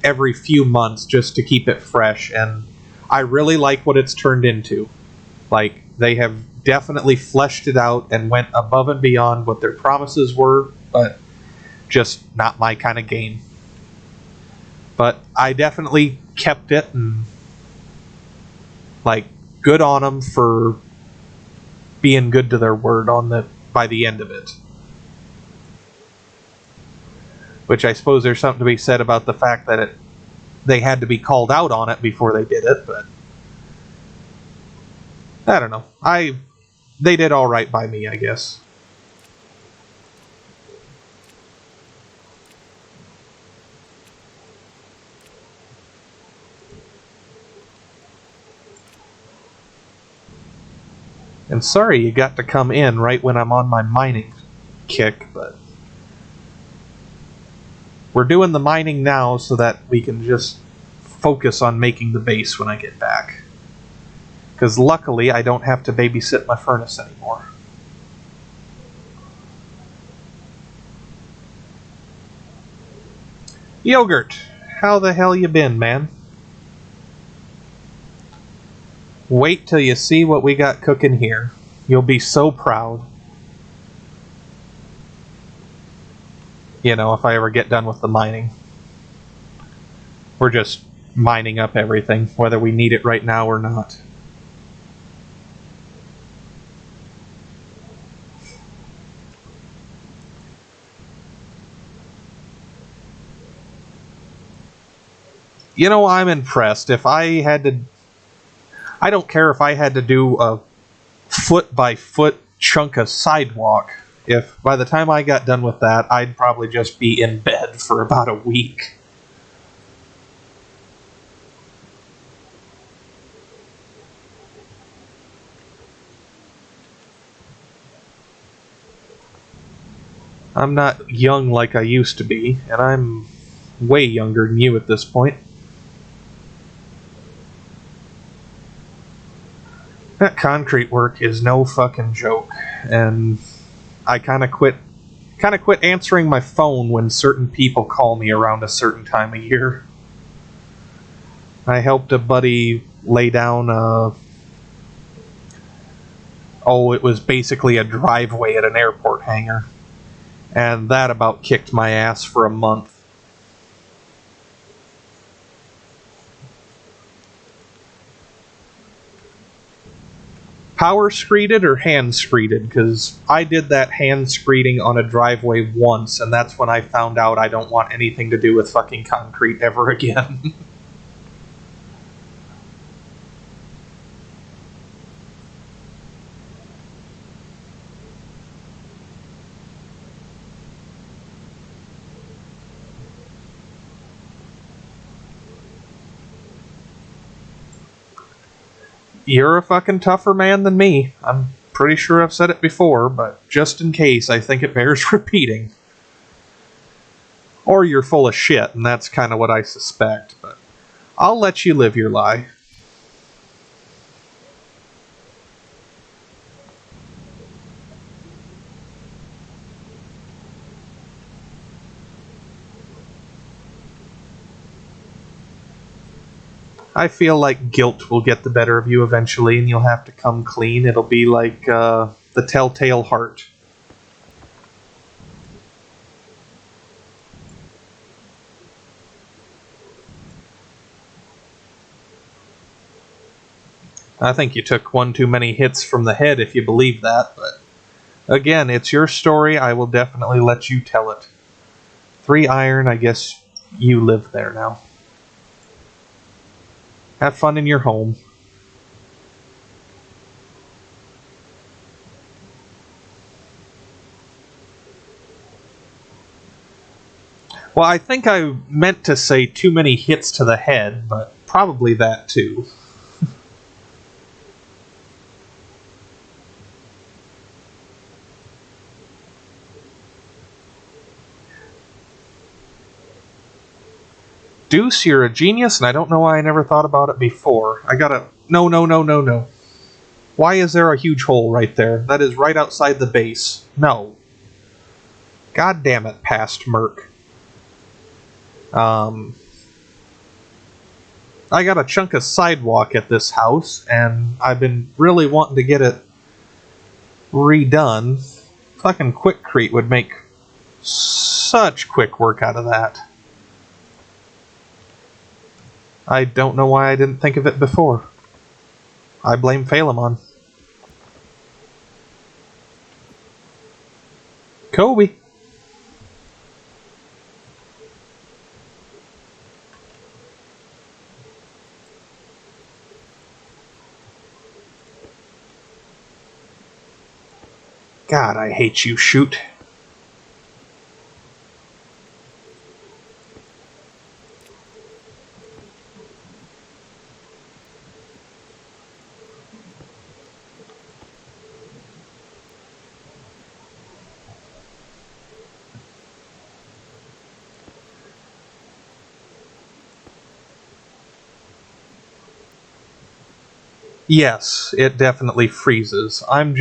every few months just to keep it fresh, and I really like what it's turned into. Like, they have definitely fleshed it out and went above and beyond what their promises were, but just not my kind of game. But I definitely kept it, and like, good on them for being good to their word on the by the end of it. Which I suppose there's something to be said about the fact that they had to be called out on it before they did it, but I don't know. They did all right by me, I guess. And sorry you got to come in right when I'm on my mining kick, but we're doing the mining now so that we can just focus on making the base when I get back. Because luckily I don't have to babysit my furnace anymore. Yogurt, how the hell you been, man? Wait till you see what we got cooking here. You'll be so proud. You know, if I ever get done with the mining. We're just mining up everything, whether we need it right now or not. You know, I'm impressed. If I had to... I don't care if I had to do a foot-by-foot chunk of sidewalk. If by the time I got done with that, I'd probably just be in bed for about a week. I'm not young like I used to be, and I'm way younger than you at this point. That concrete work is no fucking joke, and I kind of quit answering my phone when certain people call me around a certain time of year. I helped a buddy lay down it was basically a driveway at an airport hangar, and that about kicked my ass for a month. Power screeded or hand screeded? Because I did that hand screeding on a driveway once, and that's when I found out I don't want anything to do with fucking concrete ever again. You're a fucking tougher man than me. I'm pretty sure I've said it before, but just in case, I think it bears repeating. Or you're full of shit, and that's kind of what I suspect, but I'll let you live your lie. I feel like guilt will get the better of you eventually, and you'll have to come clean. It'll be like the telltale heart. I think you took one too many hits from the head if you believe that, but again, it's your story. I will definitely let you tell it. 3 iron, I guess you live there now. Have fun in your home. Well, I think I meant to say too many hits to the head, but probably that too. Deuce, you're a genius, and I don't know why I never thought about it before. I gotta... No, no, no, no, no. Why is there a huge hole right there? That is right outside the base. No. God damn it, past Merc. I got a chunk of sidewalk at this house, and I've been really wanting to get it redone. Fucking Quickcrete would make such quick work out of that. I don't know why I didn't think of it before. I blame Phalemon. Kobe. God, I hate you, Shoot. Yes, it definitely freezes. I'm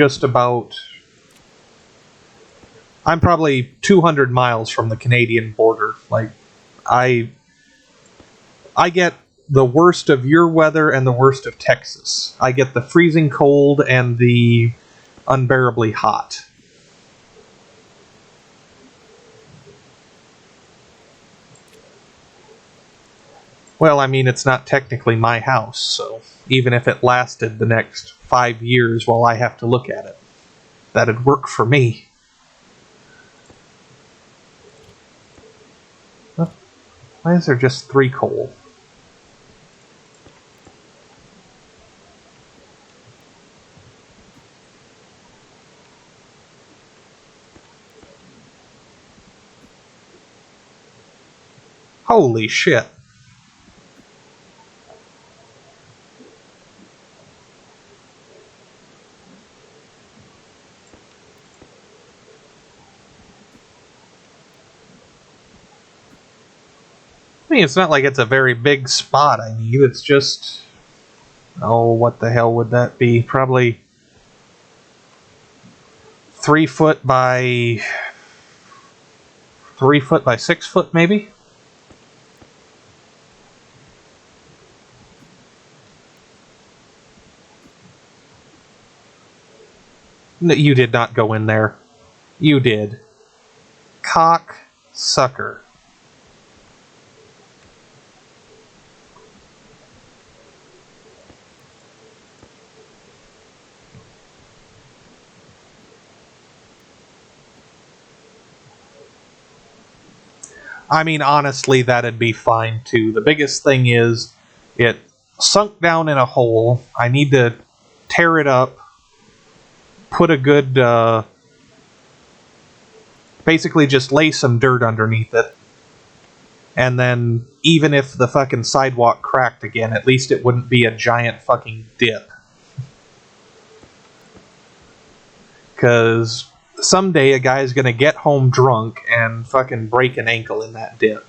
probably 200 miles from the Canadian border. Like, I get the worst of your weather and the worst of Texas. I get the freezing cold and the unbearably hot. Well, I mean, it's not technically my house, so even if it lasted the next 5 years while I have to look at it, that'd work for me. Why is there just 3 coal? Holy shit. I mean, it's not like it's a very big spot I need. It's just... Oh, what the hell would that be? Probably 3 foot by 3 foot by 6 foot, maybe? No, you did not go in there. You did. Cock sucker. I mean, honestly, that'd be fine too. The biggest thing is it sunk down in a hole. I need to tear it up, put a good, basically just lay some dirt underneath it. And then, even if the fucking sidewalk cracked again, at least it wouldn't be a giant fucking dip. Because someday a guy's gonna get home drunk and fucking break an ankle in that dip.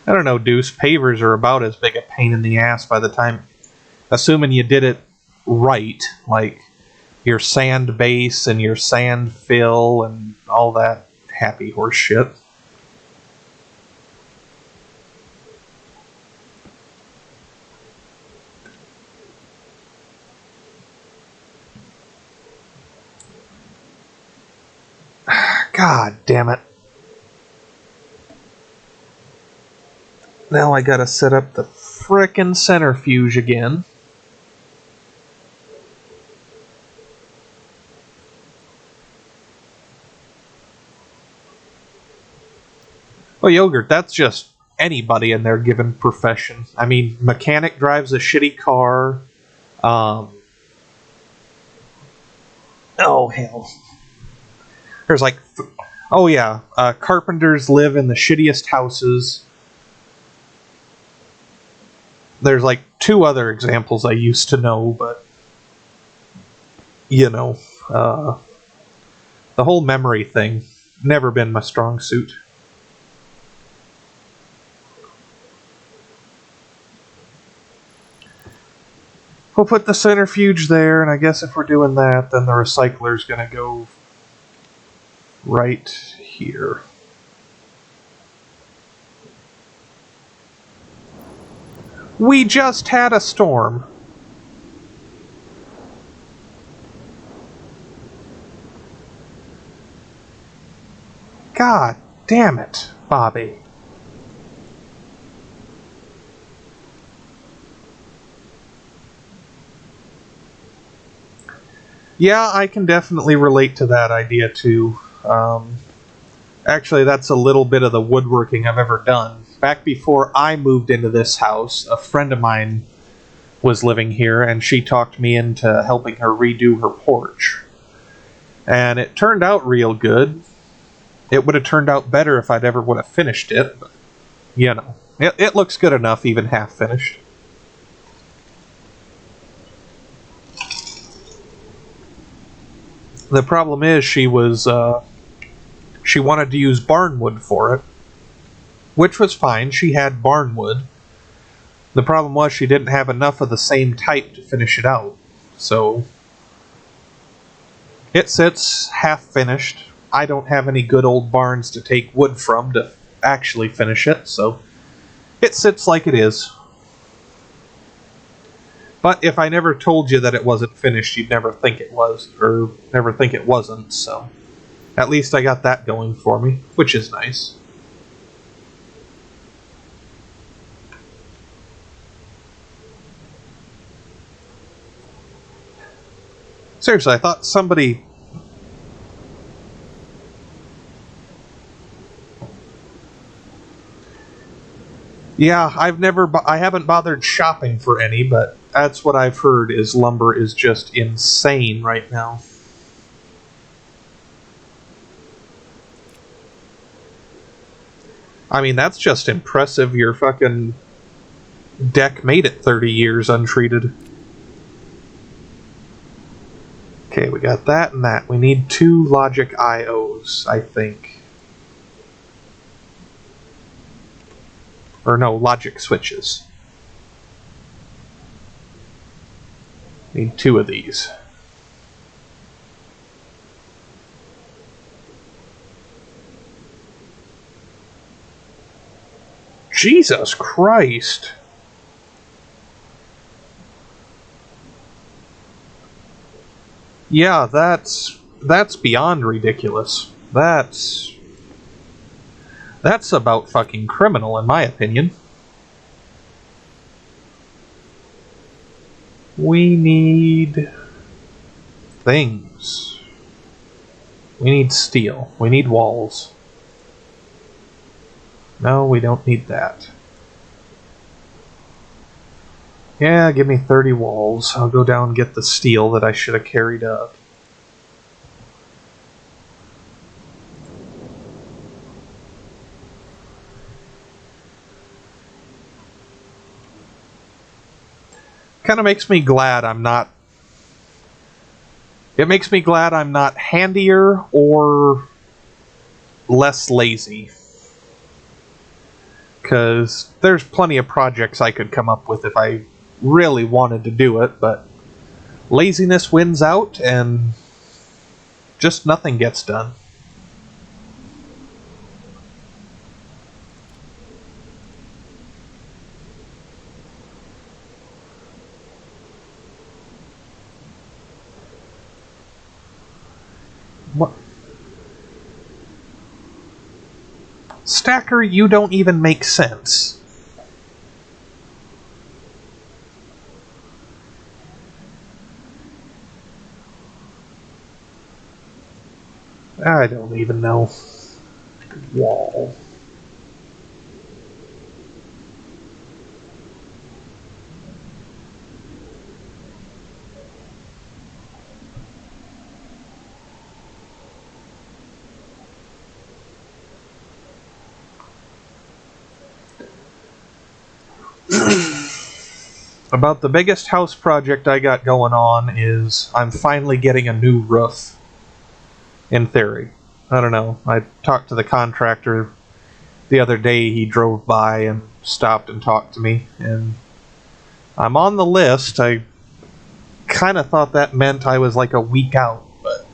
I don't know, Deuce. Pavers are about as big a pain in the ass by the time, assuming you did it right, like your sand base and your sand fill and all that happy horse shit. God damn it. Now I gotta set up the frickin' centrifuge again. Well, Yogurt, that's just anybody in their given profession. I mean, mechanic drives a shitty car. Oh, hell. There's like... Oh, yeah. Carpenters live in the shittiest houses. There's like 2 other examples I used to know, but... You know. The whole memory thing. Never been my strong suit. We'll put the centrifuge there, and I guess if we're doing that, then the recycler's gonna go right here. We just had a storm. God damn it, Bobby. Yeah, I can definitely relate to that idea too. Actually, that's a little bit of the woodworking I've ever done. Back before I moved into this house, a friend of mine was living here, and she talked me into helping her redo her porch. And it turned out real good. It would have turned out better if I'd ever would have finished it, but, you know, it looks good enough, even half finished. The problem is she wanted to use barnwood for it, which was fine. She had barnwood. The problem was she didn't have enough of the same type to finish it out. So it sits half finished. I don't have any good old barns to take wood from to actually finish it, so it sits like it is. But if I never told you that it wasn't finished, you'd never think it was, or never think it wasn't, so at least I got that going for me, which is nice. Seriously, I thought somebody... Yeah, I haven't bothered shopping for any, but that's what I've heard is lumber is just insane right now. I mean, that's just impressive. Your fucking deck made it 30 years untreated. Okay, we got that and that. We need 2 logic IOs, I think. Or no, logic switches. Need 2 of these. Jesus Christ. Yeah, that's beyond ridiculous. That's about fucking criminal, in my opinion. We need things. We need steel. We need walls. No, we don't need that. Yeah, give me 30 walls. I'll go down and get the steel that I should have carried up. Kind of makes me glad I'm not... It makes me glad I'm not handier or less lazy. Because there's plenty of projects I could come up with if I really wanted to do it, but laziness wins out and just nothing gets done. What? Stacker, you don't even make sense. I don't even know. Wall. About the biggest house project I got going on is I'm finally getting a new roof. In theory. I don't know. I talked to the contractor the other day. He drove by and stopped and talked to me, and I'm on the list. I kind of thought that meant I was like a week out, but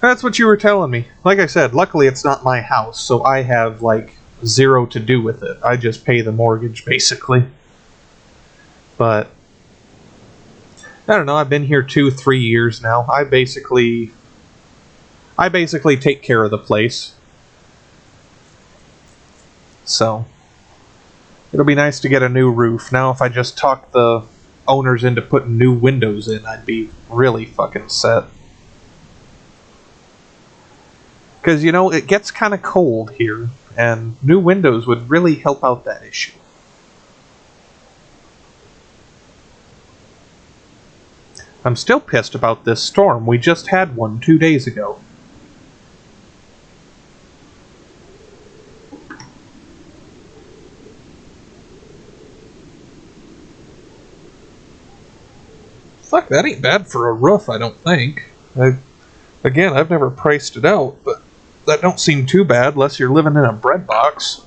That's what you were telling me. Like I said, luckily it's not my house, so I have, like, zero to do with it. I just pay the mortgage, basically. But, I don't know, I've been here 2-3 years now. I basically take care of the place. So, it'll be nice to get a new roof. Now, if I just talk the owners into putting new windows in, I'd be really fucking set. Because, you know, it gets kind of cold here, and new windows would really help out that issue. I'm still pissed about this storm. We just had one 2 days ago. Fuck, that ain't bad for a roof, I don't think. Again, I've never priced it out, but that don't seem too bad unless you're living in a bread box.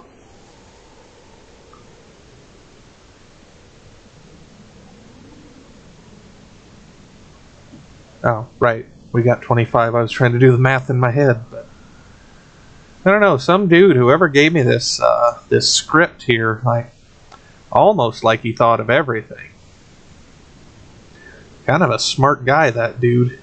Oh, right. We got 25. I was trying to do the math in my head, but I don't know. Some dude, whoever gave me this this script here, like almost like he thought of everything. Kind of a smart guy, that dude.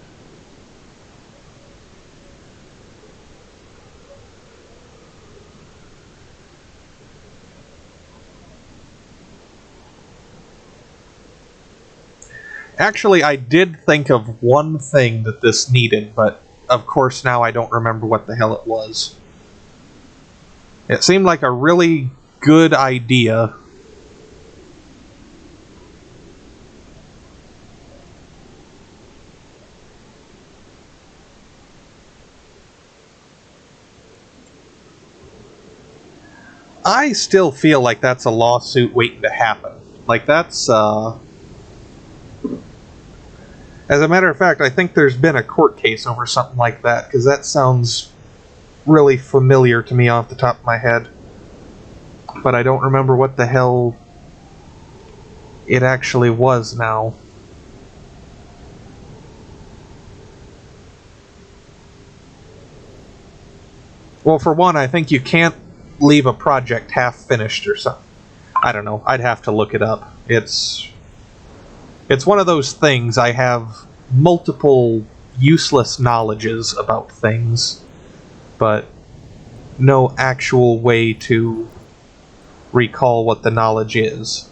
Actually, I did think of one thing that this needed, but of course now I don't remember what the hell it was. It seemed like a really good idea. I still feel like that's a lawsuit waiting to happen. Like that's as a matter of fact, I think there's been a court case over something like that, because that sounds really familiar to me off the top of my head. But I don't remember what the hell it actually was now. Well, for one, I think you can't leave a project half finished or something. I don't know. I'd have to look it up. It's one of those things. I have multiple useless knowledges about things, but no actual way to recall what the knowledge is.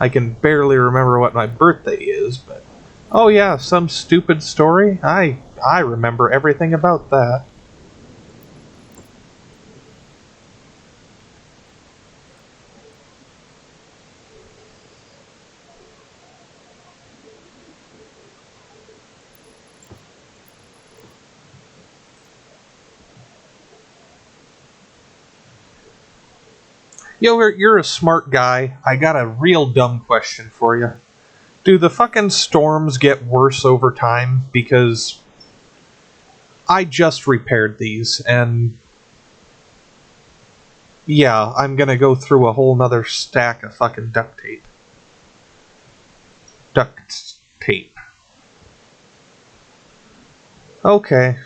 I can barely remember what my birthday is, but oh yeah, some stupid story. I remember everything about that. Yo, you're a smart guy. I got a real dumb question for you. Do the fucking storms get worse over time? Because I just repaired these, and yeah, I'm gonna go through a whole nother stack of fucking duct tape. Duct tape. Okay.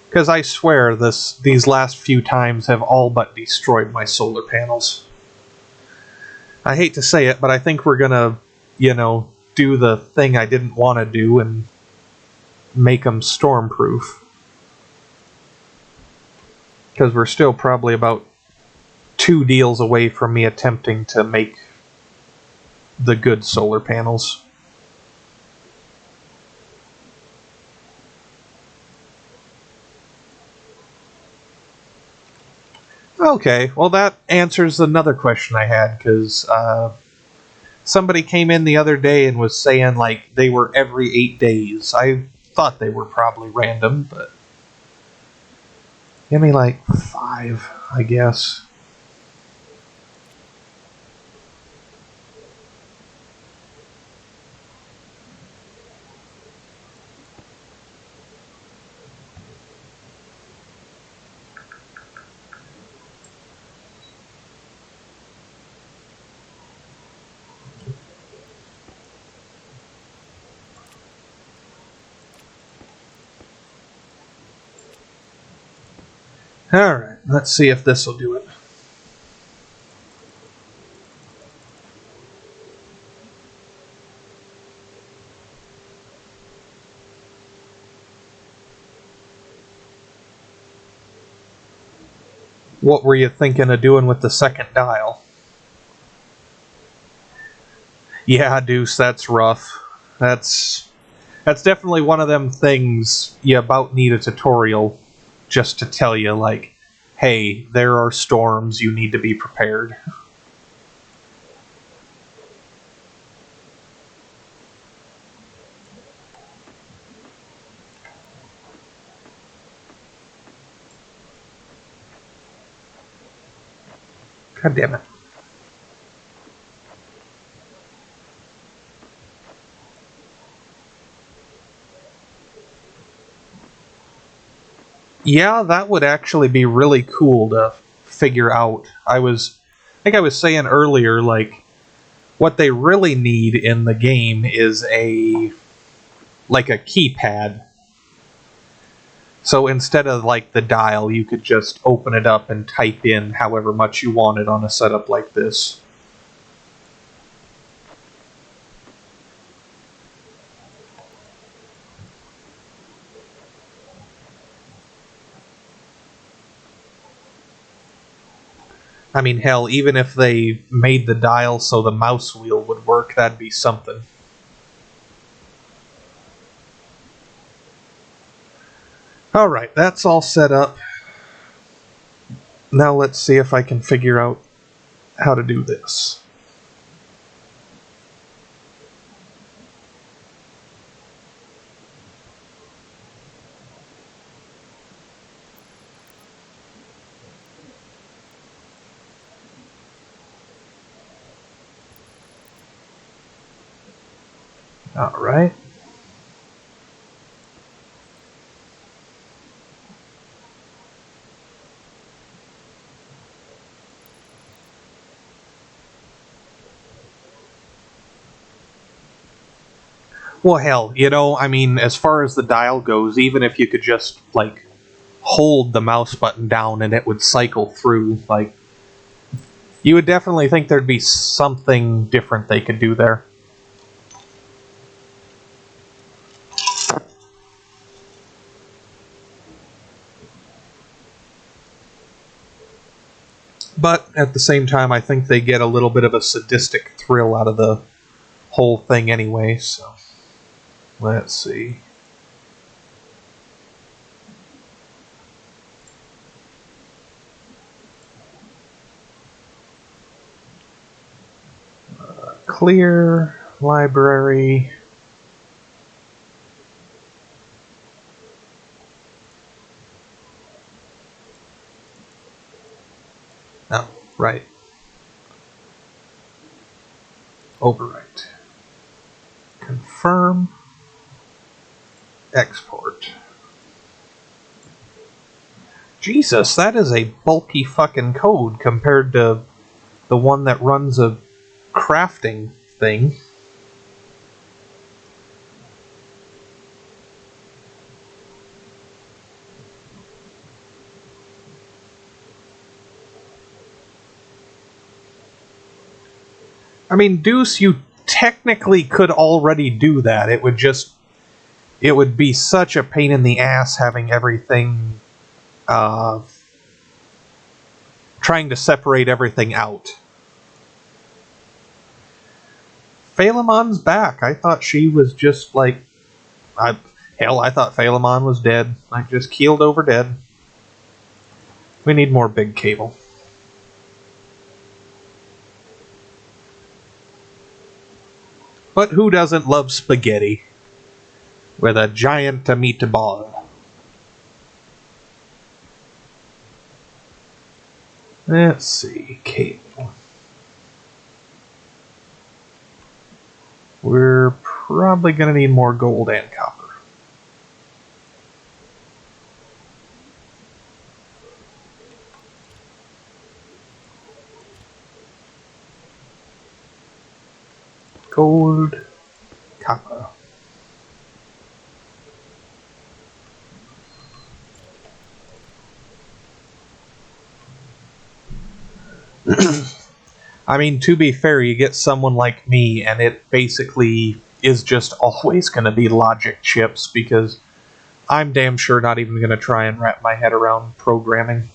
Because I swear these last few times have all but destroyed my solar panels. I hate to say it, but I think we're gonna, do the thing I didn't want to do and make them stormproof. Because we're still probably about 2 deals away from me attempting to make the good solar panels. Okay, well that answers another question I had, because somebody came in the other day and was saying like they were every 8 days. I thought they were probably random, but give me like 5, I guess. Alright, let's see if this will do it. What were you thinking of doing with the second dial? Yeah, Deuce, that's rough. That's definitely one of them things you about need a tutorial just to tell you, like, hey, there are storms, you need to be prepared. God damn it. Yeah, that would actually be really cool to figure out. I think I was saying earlier, like, what they really need in the game is a keypad. So instead of like the dial, you could just open it up and type in however much you wanted on a setup like this. I mean, hell, even if they made the dial so the mouse wheel would work, that'd be something. Alright, that's all set up. Now let's see if I can figure out how to do this. Alright. Well, hell, I mean, as far as the dial goes, even if you could just, like, hold the mouse button down and it would cycle through, like, you would definitely think there'd be something different they could do there. But at the same time, I think they get a little bit of a sadistic thrill out of the whole thing anyway, so let's see. Clear library. Oh, right. Overwrite. Confirm. Export. Jesus, that is a bulky fucking code compared to the one that runs a crafting thing. I mean, Deuce, you technically could already do that. It would be such a pain in the ass having everything, trying to separate everything out. Phalemon's back. I thought she was just like, I thought Phalemon was dead. Like, just keeled over dead. We need more big cable. But who doesn't love spaghetti? With a giant meatball. Let's see, cable. We're probably going to need more gold and copper. Gold, copper. I mean, to be fair, you get someone like me, and it basically is just always going to be logic chips because I'm damn sure not even going to try and wrap my head around programming.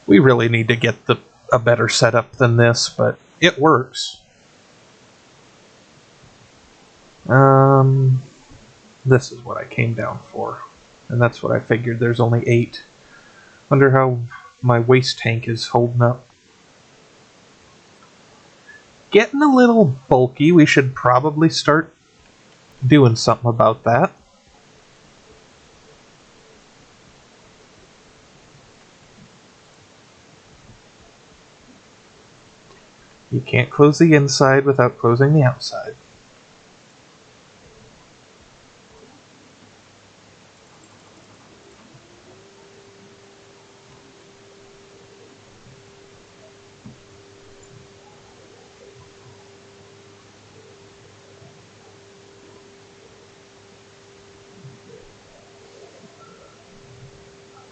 We really need to get a better setup than this, but it works. This is what I came down for, and that's what I figured. There's only 8. Wonder how my waste tank is holding up. Getting a little bulky. We should probably start doing something about that. You can't close the inside without closing the outside.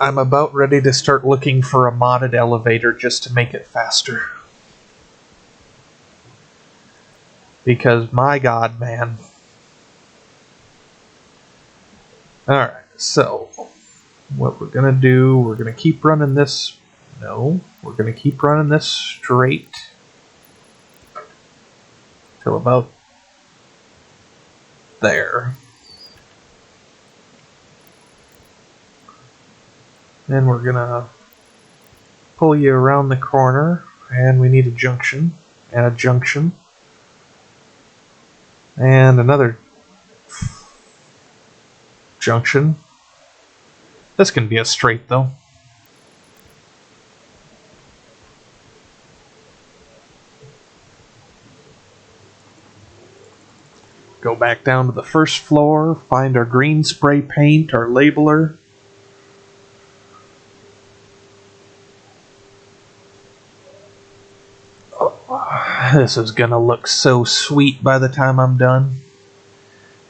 I'm about ready to start looking for a modded elevator just to make it faster. Because, my god, man. Alright, so what we're going to do, we're going to keep running this. No, we're going to keep running this straight till about there. Then we're going to pull you around the corner, and we need a junction, and a junction, and another junction. This can be a straight, though. Go back down to the first floor, find our green spray paint, our labeler. Oh, this is gonna look so sweet by the time I'm done.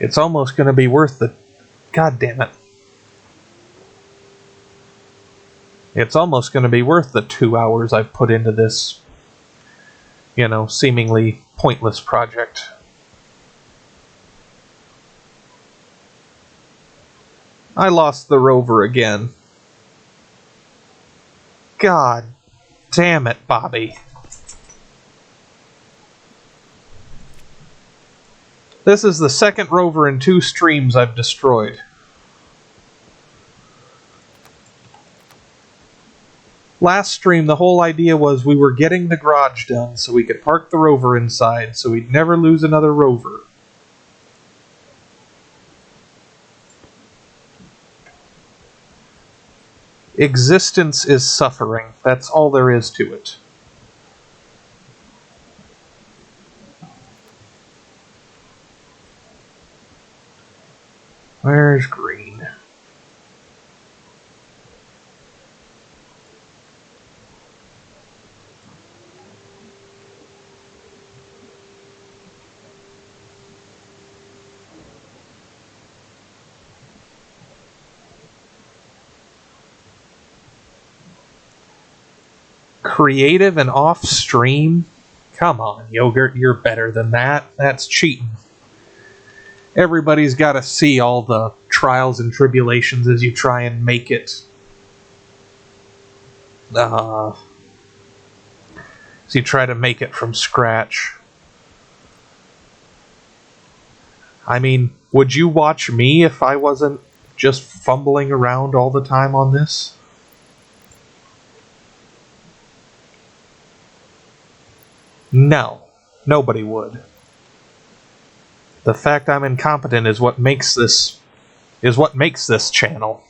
It's almost gonna be worth the... God damn it. It's almost gonna be worth the 2 hours I've put into this, seemingly pointless project. I lost the rover again. God damn it, Bobby. This is the second rover in 2 streams I've destroyed. Last stream, the whole idea was we were getting the garage done so we could park the rover inside so we'd never lose another rover. Existence is suffering. That's all there is to it. Where's green? Creative and off-stream? Come on, Yogurt, you're better than that. That's cheating. Everybody's got to see all the trials and tribulations as you try and make it. As you try to make it from scratch. I mean, would you watch me if I wasn't just fumbling around all the time on this? No, nobody would. The fact I'm incompetent is what makes this channel.